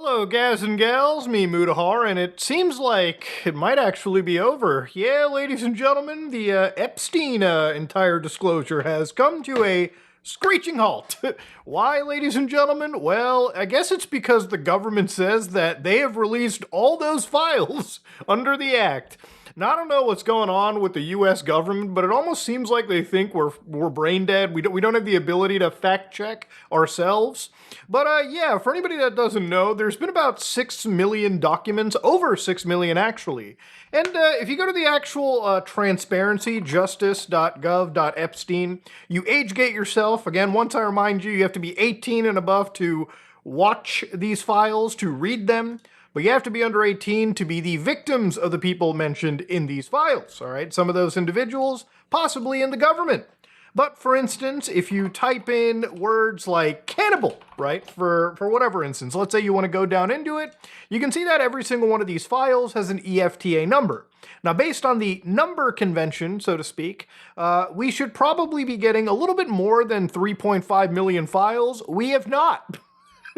Hello, guys and gals, me Mudahar, and it seems like it might actually be over. Yeah, ladies and gentlemen, the Epstein entire disclosure has come to a screeching halt. Why, ladies and gentlemen? Well, I guess it's because the government says that they have released all those files under the act. Now, I don't know what's going on with the U.S. government, but it almost seems like they think we're brain dead. We don't have the ability to fact check ourselves. But yeah, for anybody that doesn't know, there's been about 6 million documents, over 6 million actually. And if you go to the actual transparency, justice.gov.epstein, you age gate yourself. Again, once I remind you, you have to be 18 and above to watch these files, to read them. But you have to be under 18 to be the victims of the people mentioned in these files, all right? Some of those individuals, possibly in the government. But for instance, if you type in words like cannibal, right, for whatever instance, let's say you want to go down into it, you can see that every single one of these files has an EFTA number. Now, based on the number convention, so to speak, we should probably be getting a little bit more than 3.5 million files. We have not.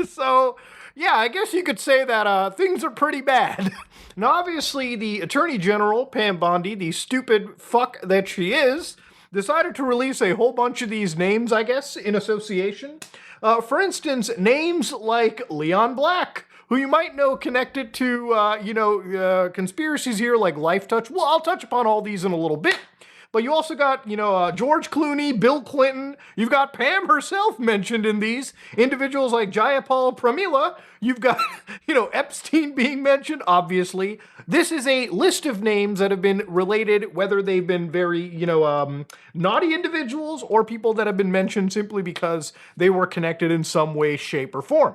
So, yeah, I guess you could say that things are pretty bad. Now, obviously, the Attorney General, Pam Bondi, the stupid fuck that she is, decided to release a whole bunch of these names, I guess, in association. For instance, names like Leon Black, who you might know connected to, conspiracies here like Life Touch. Well, I'll touch upon all these in a little bit. But you also got, George Clooney, Bill Clinton. You've got Pam herself mentioned in these. Individuals like Jayapal Pramila. You've got, Epstein being mentioned, obviously. This is a list of names that have been related, whether they've been very, naughty individuals or people that have been mentioned simply because they were connected in some way, shape, or form.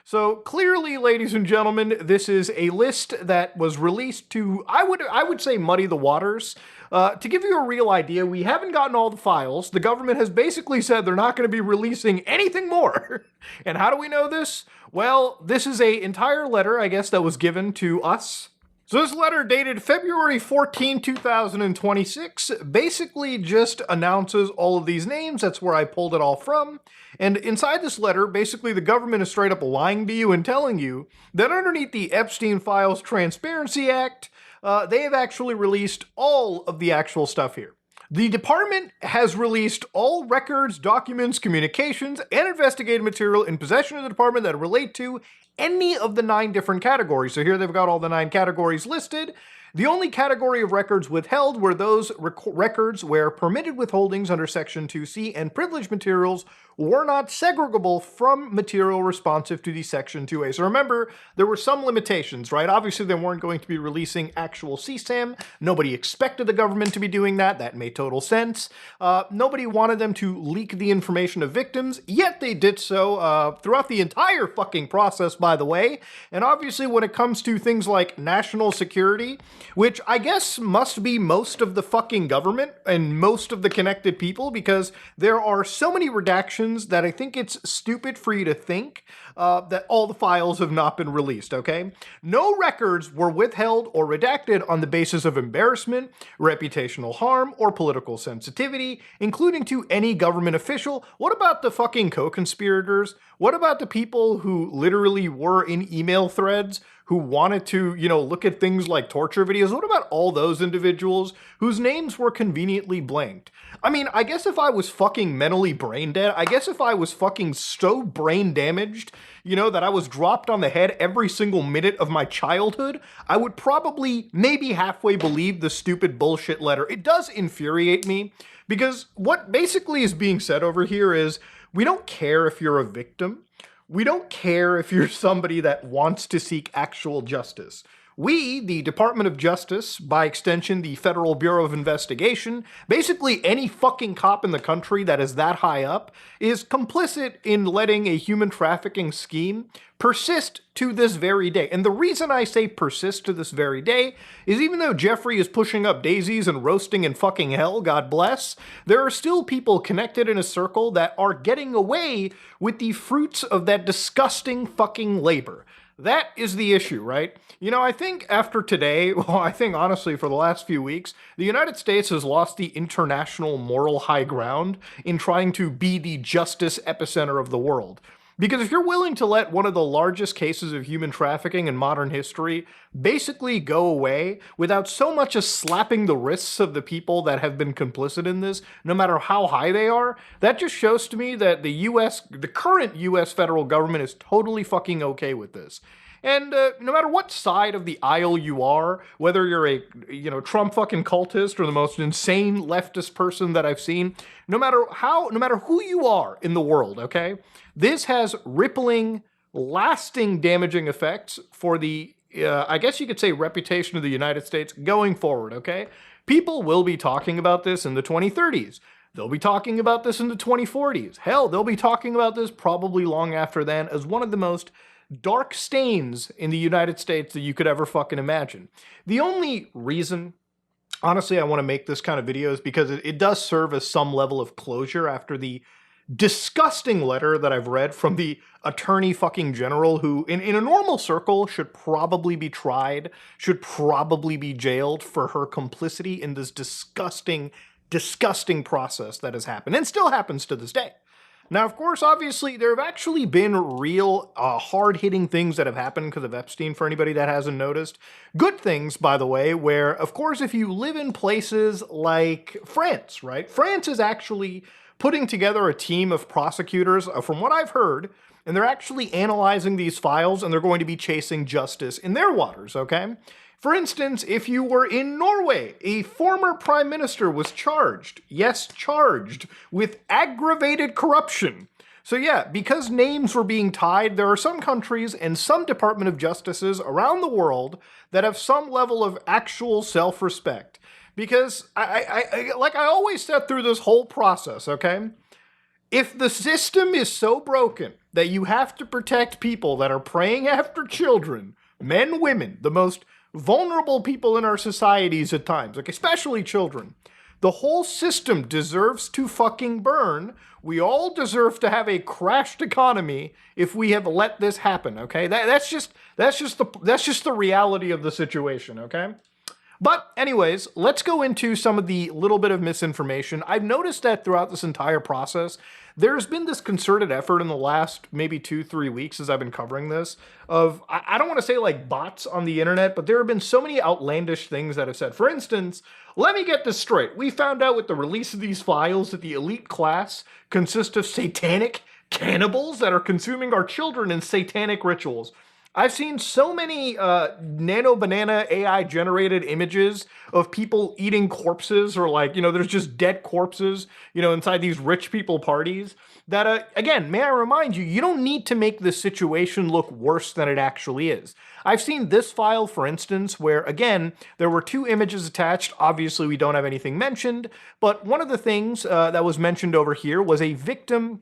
So clearly, ladies and gentlemen, this is a list that was released to, I would say, muddy the waters. To give you a real idea, we haven't gotten all the files. The government has basically said they're not going to be releasing anything more. And how do we know this? Well, this is an entire letter, I guess, that was given to us. So this letter dated February 14, 2026, basically just announces all of these names. That's where I pulled it all from. And inside this letter, basically the government is straight up lying to you and telling you that underneath the Epstein Files Transparency Act, they have actually released all of the actual stuff here. The department has released all records, documents, communications, and investigative material in possession of the department that relate to any of the 9 different categories. So here they've got all the 9 categories listed. The only category of records withheld were those records where permitted withholdings under Section 2C and privileged materials were not segregable from material responsive to the Section 2A. So remember, there were some limitations, right? Obviously, they weren't going to be releasing actual CSAM. Nobody expected the government to be doing that. That made total sense. Nobody wanted them to leak the information of victims, yet they did so throughout the entire fucking process, by the way. And obviously, when it comes to things like national security, which I guess must be most of the fucking government and most of the connected people, because there are so many redactions that I think it's stupid for you to think that all the files have not been released, okay? No records were withheld or redacted on the basis of embarrassment, reputational harm, or political sensitivity, including to any government official. What about the fucking co-conspirators? What about the people who literally were in email threads who wanted to, look at things like torture videos? What about all those individuals whose names were conveniently blanked? I mean, I guess if I was fucking mentally brain dead, I guess if I was fucking so brain damaged, that I was dropped on the head every single minute of my childhood, I would probably maybe halfway believe the stupid bullshit letter. It does infuriate me because what basically is being said over here is, we don't care if you're a victim. We don't care if you're somebody that wants to seek actual justice. We, the Department of Justice, by extension, the Federal Bureau of Investigation, basically any fucking cop in the country that is that high up, is complicit in letting a human trafficking scheme persist to this very day. And the reason I say persist to this very day is even though Jeffrey is pushing up daisies and roasting in fucking hell, God bless, there are still people connected in a circle that are getting away with the fruits of that disgusting fucking labor. That is the issue, right? I think after today, I think honestly for the last few weeks, the United States has lost the international moral high ground in trying to be the justice epicenter of the world. Because if you're willing to let one of the largest cases of human trafficking in modern history basically go away without so much as slapping the wrists of the people that have been complicit in this, no matter how high they are, that just shows to me that the current US federal government is totally fucking okay with this. And no matter what side of the aisle you are, whether you're a Trump fucking cultist or the most insane leftist person that I've seen, no matter who you are in the world, okay, this has rippling, lasting, damaging effects for the I guess you could say reputation of the United States going forward. Okay, people will be talking about this in the 2030s. They'll be talking about this in the 2040s. Hell, they'll be talking about this probably long after then as one of the most dark stains in the United States that you could ever fucking imagine. The only reason, honestly, I want to make this kind of video is because it does serve as some level of closure after the disgusting letter that I've read from the attorney fucking general who, in a normal circle, should probably be tried, should probably be jailed for her complicity in this disgusting, disgusting process that has happened and still happens to this day. Now, of course, obviously, there have actually been real hard-hitting things that have happened because of Epstein, for anybody that hasn't noticed. Good things, by the way, where, of course, if you live in places like France, right? France is actually putting together a team of prosecutors, from what I've heard, and they're actually analyzing these files, and they're going to be chasing justice in their waters, okay? For instance, if you were in Norway, a former prime minister was charged, yes, charged, with aggravated corruption. So yeah, because names were being tied, there are some countries and some Department of Justices around the world that have some level of actual self-respect. Because, like I always said through this whole process, okay? If the system is so broken that you have to protect people that are preying after children, men, women, the most vulnerable people in our societies at times, like especially children, the whole system deserves to fucking burn. We all deserve to have a crashed economy if we have let this happen, okay? That's just the reality of the situation, okay? But anyways, let's go into some of the little bit of misinformation. I've noticed that throughout this entire process, there's been this concerted effort in the last maybe 2-3 weeks as I've been covering this of, I don't want to say like bots on the internet, but there have been so many outlandish things that have said. For instance, let me get this straight. We found out with the release of these files that the elite class consists of satanic cannibals that are consuming our children in satanic rituals. I've seen so many nano banana AI generated images of people eating corpses or like, there's just dead corpses, inside these rich people parties that, again, may I remind you, you don't need to make this situation look worse than it actually is. I've seen this file, for instance, where, again, there were 2 images attached. Obviously, we don't have anything mentioned, but one of the things that was mentioned over here was a victim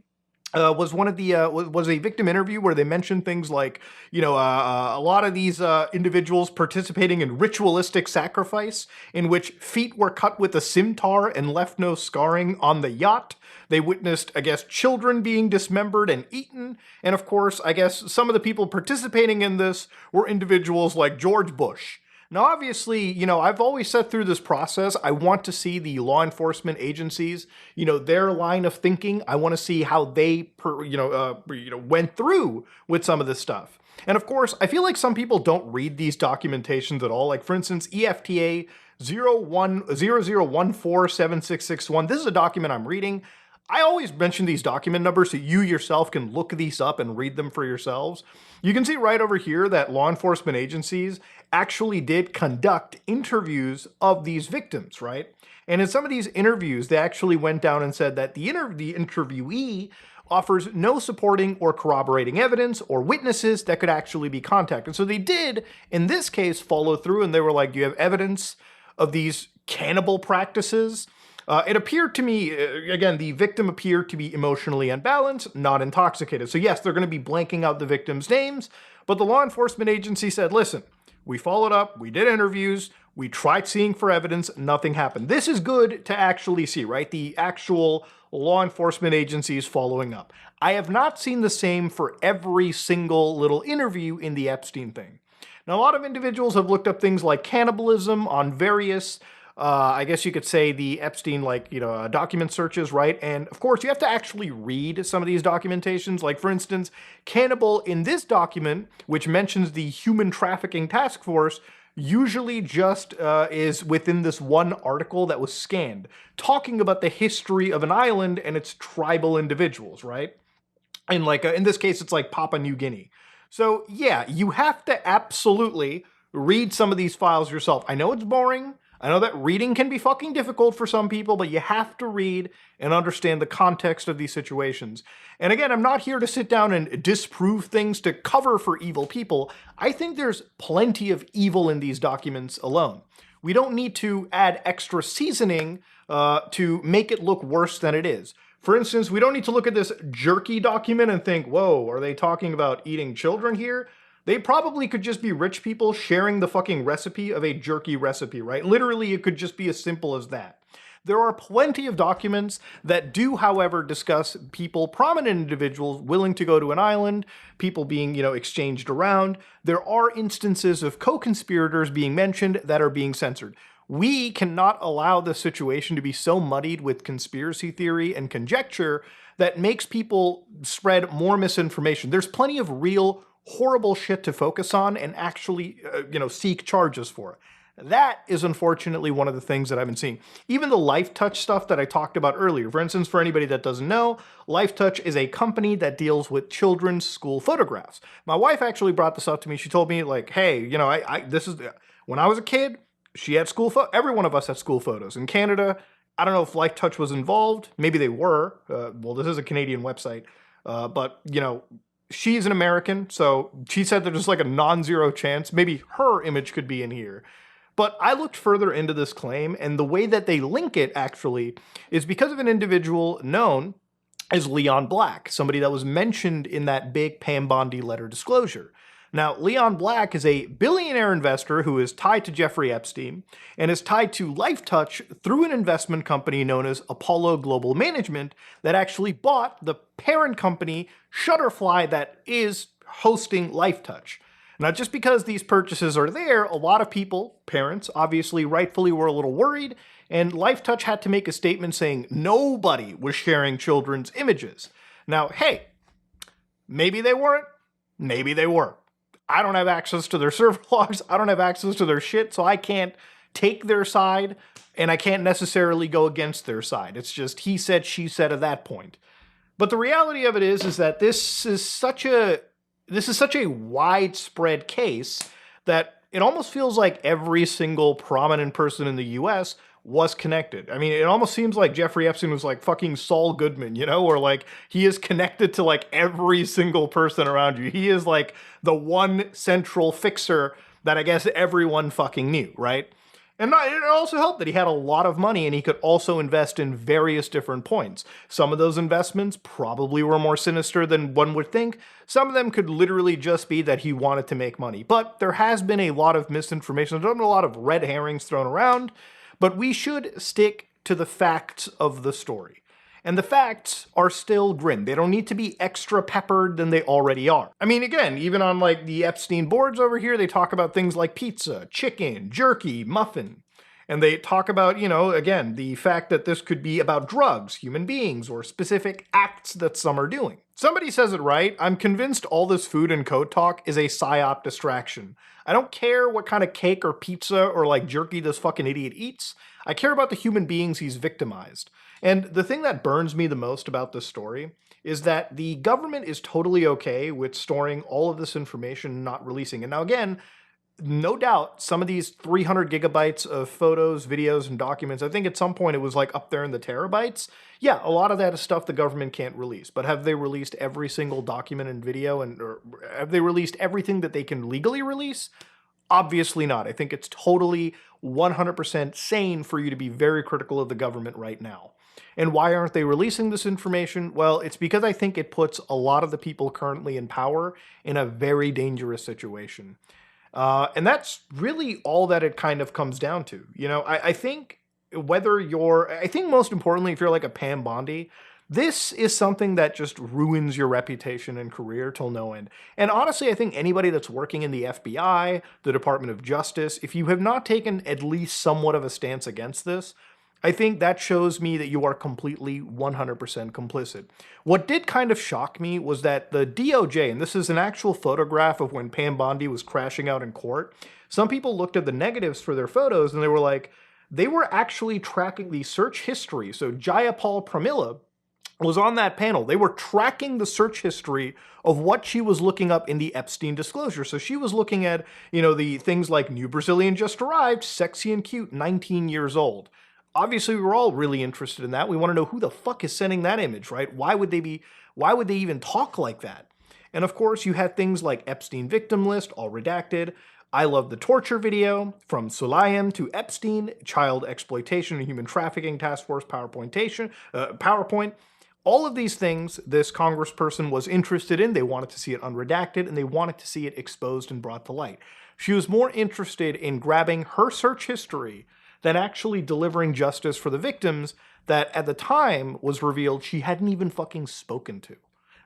was a victim interview where they mentioned things like, a lot of these individuals participating in ritualistic sacrifice in which feet were cut with a scimitar and left no scarring on the yacht. They witnessed, I guess, children being dismembered and eaten. And of course, I guess some of the people participating in this were individuals like George Bush. Now, obviously, I've always said through this process, I want to see the law enforcement agencies, their line of thinking. I want to see how they, went through with some of this stuff. And of course, I feel like some people don't read these documentations at all. Like, for instance, EFTA 00147661. This is a document I'm reading. I always mention these document numbers so you yourself can look these up and read them for yourselves. You can see right over here that law enforcement agencies actually did conduct interviews of these victims, right? And in some of these interviews, they actually went down and said that the interviewee offers no supporting or corroborating evidence or witnesses that could actually be contacted. So they did, in this case, follow through, and they were like, do you have evidence of these cannibal practices? It appeared to me, again, the victim appeared to be emotionally unbalanced, not intoxicated. So yes, they're going to be blanking out the victims' names, but the law enforcement agency said, listen, we followed up, we did interviews, we tried seeing for evidence, nothing happened. This is good to actually see, right? The actual law enforcement agencies following up. I have not seen the same for every single little interview in the Epstein thing. Now, a lot of individuals have looked up things like cannibalism on various I guess you could say the Epstein, like, document searches, right? And of course, you have to actually read some of these documentations. Like, for instance, Cannibal in this document, which mentions the Human Trafficking Task Force, usually just is within this one article that was scanned, talking about the history of an island and its tribal individuals, right? And like in this case, it's like Papua New Guinea. So yeah, you have to absolutely read some of these files yourself. I know it's boring. I know that reading can be fucking difficult for some people, but you have to read and understand the context of these situations. And again, I'm not here to sit down and disprove things to cover for evil people. I think there's plenty of evil in these documents alone. We don't need to add extra seasoning to make it look worse than it is. For instance, we don't need to look at this jerky document and think, whoa, are they talking about eating children here? They probably could just be rich people sharing the fucking recipe of a jerky recipe, right? Literally, it could just be as simple as that. There are plenty of documents that do, however, discuss people, prominent individuals, willing to go to an island, people being, exchanged around. There are instances of co-conspirators being mentioned that are being censored. We cannot allow the situation to be so muddied with conspiracy theory and conjecture that makes people spread more misinformation. There's plenty of real horrible shit to focus on and actually, seek charges for. That is unfortunately one of the things that I've been seeing. Even the LifeTouch stuff that I talked about earlier. For instance, for anybody that doesn't know, LifeTouch is a company that deals with children's school photographs. My wife actually brought this up to me. She told me, like, hey, this is, when I was a kid, she had every one of us had school photos. In Canada, I don't know if LifeTouch was involved. Maybe they were. Well, this is a Canadian website. But, she's an American, so she said there's like a non-zero chance. Maybe her image could be in here. But I looked further into this claim, and the way that they link it, actually, is because of an individual known as Leon Black, somebody that was mentioned in that big Pam Bondi letter disclosure. Now, Leon Black is a billionaire investor who is tied to Jeffrey Epstein and is tied to LifeTouch through an investment company known as Apollo Global Management that actually bought the parent company Shutterfly that is hosting LifeTouch. Now, just because these purchases are there, a lot of people, parents, obviously rightfully were a little worried, and LifeTouch had to make a statement saying nobody was sharing children's images. Now, hey, maybe they weren't, maybe they were. I don't have access to their server logs. I don't have access to their shit, so I can't take their side, and I can't necessarily go against their side. It's just he said, she said at that point. But the reality of it is that this is such a widespread case that it almost feels like every single prominent person in the US was connected. I mean, it almost seems like Jeffrey Epstein was like fucking Saul Goodman, or like he is connected to like every single person around you. He is like the one central fixer that I guess everyone fucking knew, right? And it also helped that he had a lot of money and he could also invest in various different points. Some of those investments probably were more sinister than one would think. Some of them could literally just be that he wanted to make money. But there has been a lot of misinformation. There's been a lot of red herrings thrown around. But we should stick to the facts of the story. And the facts are still grim. They don't need to be extra peppered than they already are. I mean, again, even on like the Epstein boards over here, they talk about things like pizza, chicken, jerky, muffin. And they talk about, again, the fact that this could be about drugs, human beings, or specific acts that some are doing. Somebody says it right. I'm convinced all this food and code talk is a psyop distraction. I don't care what kind of cake or pizza or like jerky this fucking idiot eats. I care about the human beings he's victimized. And the thing that burns me the most about this story is that the government is totally okay with storing all of this information and not releasing it. Now, again, no doubt some of these 300 gigabytes of photos, videos, and documents, I think at some point it was like up there in the terabytes. Yeah, a lot of that is stuff the government can't release. But have they released every single document and video, or have they released everything that they can legally release? Obviously not. I think it's totally 100% sane for you to be very critical of the government right now. And why aren't they releasing this information? Well, it's because I think it puts a lot of the people currently in power in a very dangerous situation. And that's really all that it kind of comes down to. I think most importantly, if you're like a Pam Bondi, This is something that just ruins your reputation and career till no end. And honestly, I think anybody that's working in the FBI, the Department of Justice, if you have not taken at least somewhat of a stance against this, I think that shows me that you are completely 100% complicit. What did kind of shock me was that the DOJ, and this is an actual photograph of when Pam Bondi was crashing out in court, some people looked at the negatives for their photos and they were like, they were actually tracking the search history. So Jayapal Pramila was on that panel. They were tracking the search history of what she was looking up in the Epstein disclosure. So she was looking at, the things like new Brazilian just arrived, sexy and cute, 19 years old. Obviously, we were all really interested in that. We want to know who the fuck is sending that image, right? Why would they even talk like that? And of course, you had things like Epstein victim list, all redacted. I love the torture video, from Sulayem to Epstein, child exploitation and human trafficking task force PowerPoint. All of these things this congressperson was interested in. They wanted to see it unredacted, and they wanted to see it exposed and brought to light. She was more interested in grabbing her search history than actually delivering justice for the victims that at the time was revealed she hadn't even fucking spoken to.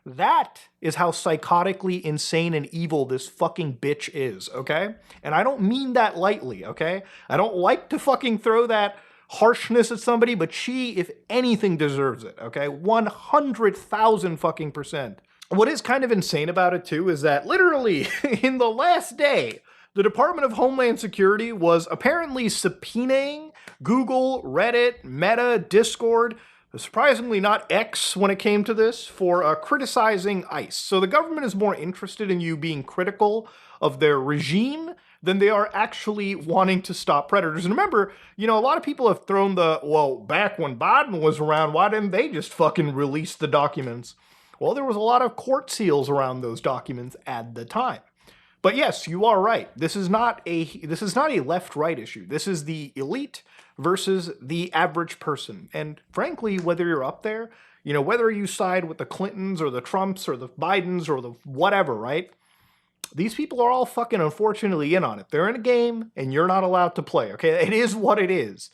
That is how psychotically insane and evil this fucking bitch is, okay? And I don't mean that lightly, okay? I don't like to fucking throw that harshness at somebody, but she, if anything, deserves it, okay? 100,000 fucking percent. What is kind of insane about it, too, is that literally in the last day, the Department of Homeland Security was apparently subpoenaing Google, Reddit, Meta, Discord, surprisingly not X when it came to this, for criticizing ICE. So the government is more interested in you being critical of their regime than they are actually wanting to stop predators. And remember, a lot of people have thrown back when Biden was around, why didn't they just fucking release the documents? Well, there was a lot of court seals around those documents at the time. But yes, you are right. This is not a left-right issue. This is the elite versus the average person. And frankly, whether you're up there, whether you side with the Clintons or the Trumps or the Bidens or the whatever, right? These people are all fucking unfortunately in on it. They're in a game and you're not allowed to play, okay? It is what it is.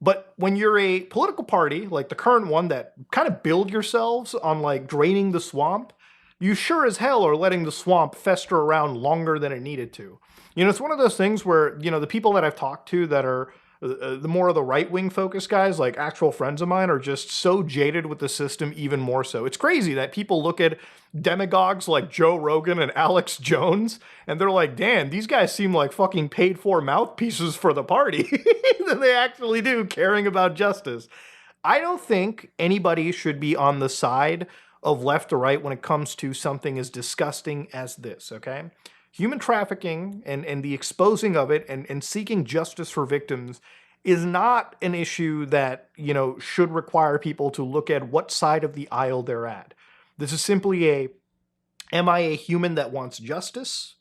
But when you're a political party, like the current one that kind of build yourselves on like draining the swamp, you sure as hell are letting the swamp fester around longer than it needed to. It's one of those things where, the people that I've talked to that are the more of the right-wing focused guys, like actual friends of mine, are just so jaded with the system even more so. It's crazy that people look at demagogues like Joe Rogan and Alex Jones, and they're like, damn, these guys seem like fucking paid-for mouthpieces for the party than they actually do caring about justice. I don't think anybody should be on the side of left or right when it comes to something as disgusting as this, okay? Human trafficking and the exposing of it and seeking justice for victims is not an issue that, should require people to look at what side of the aisle they're at. This is simply am I a human that wants justice?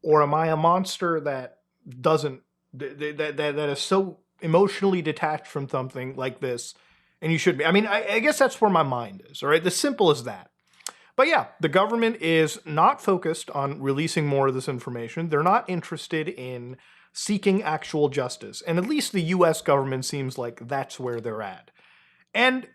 Or am I a monster that doesn't, that is so emotionally detached from something like this? And you should be. I mean, I guess that's where my mind is, all right? As simple as that. But yeah, the government is not focused on releasing more of this information. They're not interested in seeking actual justice. And at least the US government seems like that's where they're at. And,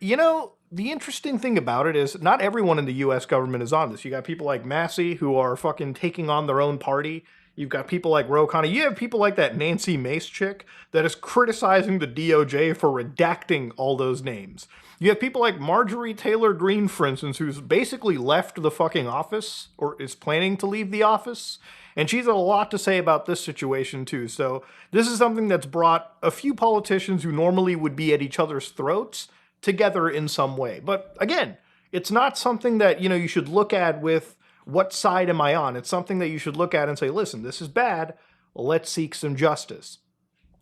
the interesting thing about it is not everyone in the US government is on this. You got people like Massey who are fucking taking on their own party. You've got people like Ro Khanna. You have people like that Nancy Mace chick that is criticizing the DOJ for redacting all those names. You have people like Marjorie Taylor Greene, for instance, who's basically left the fucking office or is planning to leave the office. And she's had a lot to say about this situation too. So this is something that's brought a few politicians who normally would be at each other's throats together in some way. But again, it's not something that, you should look at with what side am I on? It's something that you should look at and say, listen, this is bad. Let's seek some justice.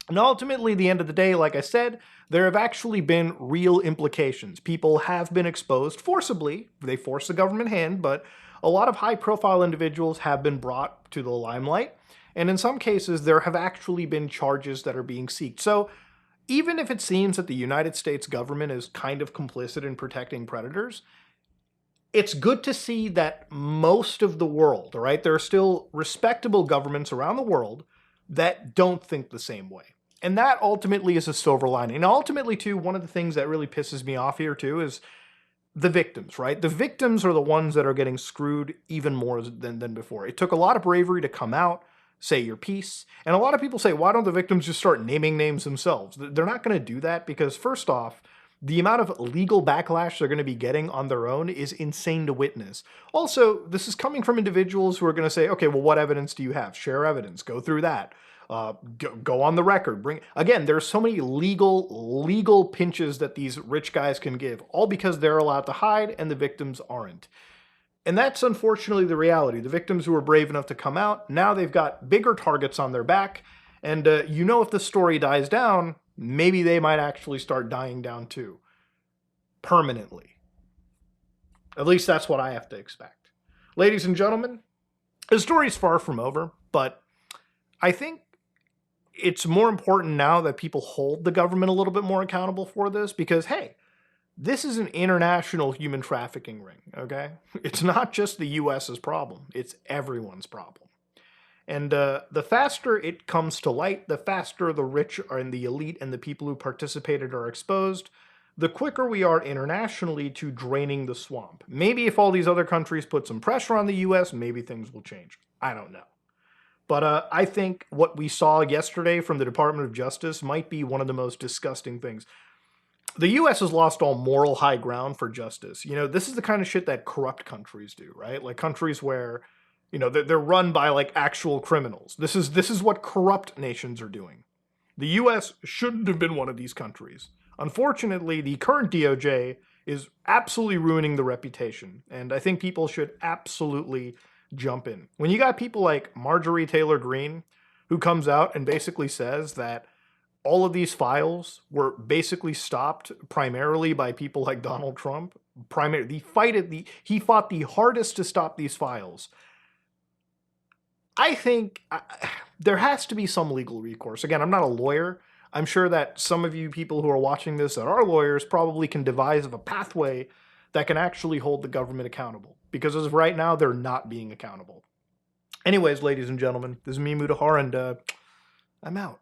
And ultimately, at the end of the day, like I said, there have actually been real implications. People have been exposed forcibly. They force the government hand, but a lot of high-profile individuals have been brought to the limelight. And in some cases, there have actually been charges that are being sought. So even if it seems that the United States government is kind of complicit in protecting predators, it's good to see that most of the world, all right, there are still respectable governments around the world that don't think the same way. And that ultimately is a silver lining. And ultimately, too, one of the things that really pisses me off here, too, is the victims, right? The victims are the ones that are getting screwed even more than before. It took a lot of bravery to come out, say your piece. And a lot of people say, why don't the victims just start naming names themselves? They're not going to do that because, first off, the amount of legal backlash they're going to be getting on their own is insane to witness. Also, this is coming from individuals who are going to say, okay, well, what evidence do you have? Share evidence. Go through that. Go on the record. Again, there's so many legal pinches that these rich guys can give, all because they're allowed to hide and the victims aren't. And that's unfortunately the reality. The victims who were brave enough to come out, now they've got bigger targets on their back. And if the story dies down, maybe they might actually start dying down too. Permanently. At least that's what I have to expect. Ladies and gentlemen, the story's far from over, but I think it's more important now that people hold the government a little bit more accountable for this because, hey, this is an international human trafficking ring, okay? It's not just the US's problem. It's everyone's problem. And the faster it comes to light, the faster the rich and the elite and the people who participated are exposed, the quicker we are internationally to draining the swamp. Maybe if all these other countries put some pressure on the US, maybe things will change. I don't know. But I think what we saw yesterday from the Department of Justice might be one of the most disgusting things. The U.S. has lost all moral high ground for justice. This is the kind of shit that corrupt countries do, right? Like countries where, they're run by like actual criminals. This is what corrupt nations are doing. The U.S. shouldn't have been one of these countries. Unfortunately, the current DOJ is absolutely ruining the reputation, and I think people should absolutely jump in. When you got people like Marjorie Taylor Greene, who comes out and basically says that all of these files were basically stopped primarily by people like Donald Trump. He fought the hardest to stop these files. I think there has to be some legal recourse. Again, I'm not a lawyer. I'm sure that some of you people who are watching this that are lawyers probably can devise a pathway that can actually hold the government accountable. Because as of right now, they're not being accountable. Anyways, ladies and gentlemen, this is me, Mutahar, and I'm out.